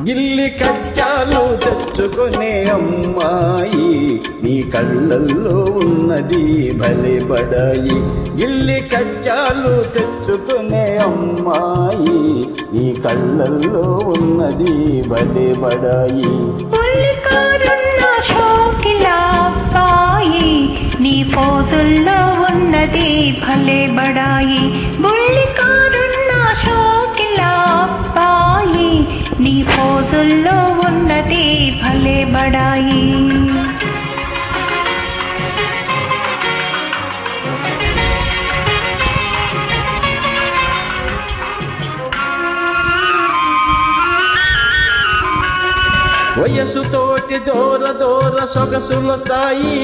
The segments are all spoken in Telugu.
గిల్లి కజ్జాలు తెచ్చుకునే అమ్మాయి నీ కళ్ళల్లో ఉన్నది భలే బడాయి. గిల్లి కజ్జాలు తెచ్చుకునే అమ్మాయి నీ కళ్ళల్లో ఉన్నది భలే బడాయి. నీ ఫోజుల్లో ఉన్నది భలే బడాయి. బుల్లికారున్న షోకిలా అబ్బాయి నీ ఫోజుల్లో ఉన్నది భలే బడాయి. వయసుతోటి దూర దూర సొగసులొస్తాయి,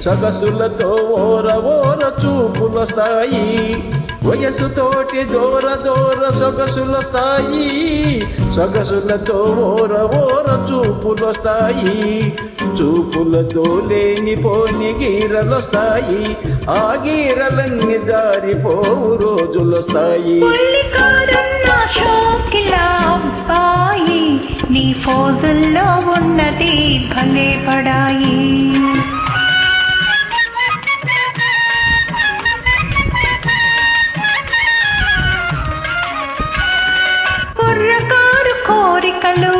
సొగసులతో ఓర ఓర చూపులొస్తాయి. వయసుతోటి దూర దూర సొగసులొస్తాయి, సొగసులతో ఓర ఓర చూపులొస్తాయి. చూపులతో లేనిపోని గీరలొస్తాయి, ఆ గీరలన్నీ జారిపోవు రోజులొస్తాయి. నీ ఫోజుల్లో ఉన్నది భలే బడాయి. కుర్రకారు కోరికలు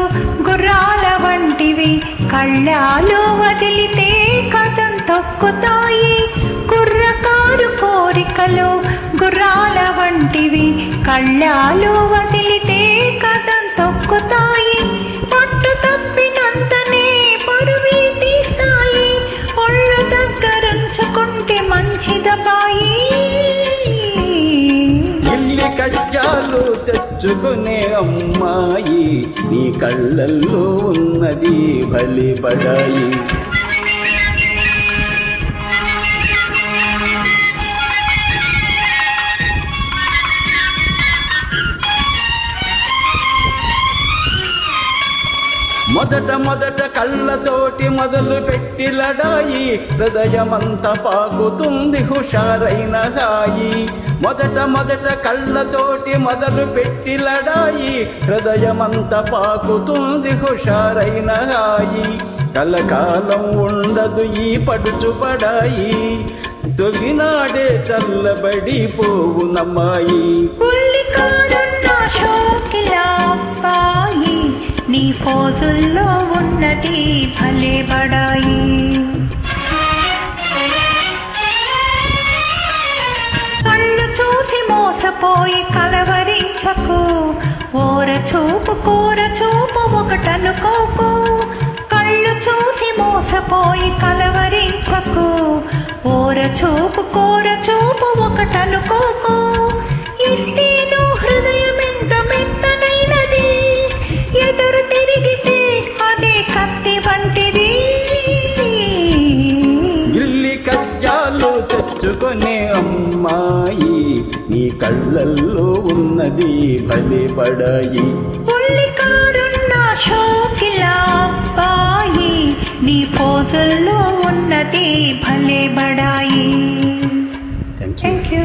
గుర్రాల వంటివి, కళ్ళాలు వదిలితే కథం తొక్కుతాయి. కుర్రకారు కోరికలు గుర్రాల వంటివి, కళ్ళాలు వదిలితే కథం తొక్కుతాయి. పట్టు తప్పినంతనే పరువి తీస్తాయి, ఒళ్ళు దగ్గరుంచుకుంటే మంచిదబాయి. గిల్లి కజ్జాలు తెచ్చుకునే అమ్మాయి నీ కళ్ళల్లో ఉన్నది భలే బడాయి. మొదట మొదట కళ్ళతోటి మొదలు పెట్టి లడాయి, హృదయమంత పాకుతుంది హుషారైన హాయి. మొదట మొదట కళ్ళతోటి మొదలు పెట్టి లడాయి, హృదయమంత పాకుతుంది హుషారైన హాయి. కలకాలం ఉండదు ఈ పడుచు పడాయి, తొగినాడే చల్లబడి పోవు నమ్మాయి. నీ ఫోజుల్లో ఉన్నది భలే బడాయి. కళ్ళు చూసి మోసపోయి కలవరించకు, ఓర చూపు కూర చూపు ఒకటనుకోకు. కళ్ళు చూసి మోసపోయి కలవరించకు, ఓర చూపు కూర చూపు ఒకటనుకోకు. ఇస్తేను హృదయం ఎంత మెత్తనైనది, ఎదురు తిరిగితే అదే కత్తి వంటిది. గిల్లి కజ్జాలు తెచ్చుకునే అమ్మాయి నీ కళ్ళల్లో ఉన్నది భలే బడాయి. బుల్లికారున్న షోకిలా అబ్బాయి నీ ఫోజుల్లో ఉన్నది భలే బడాయి. Thank you.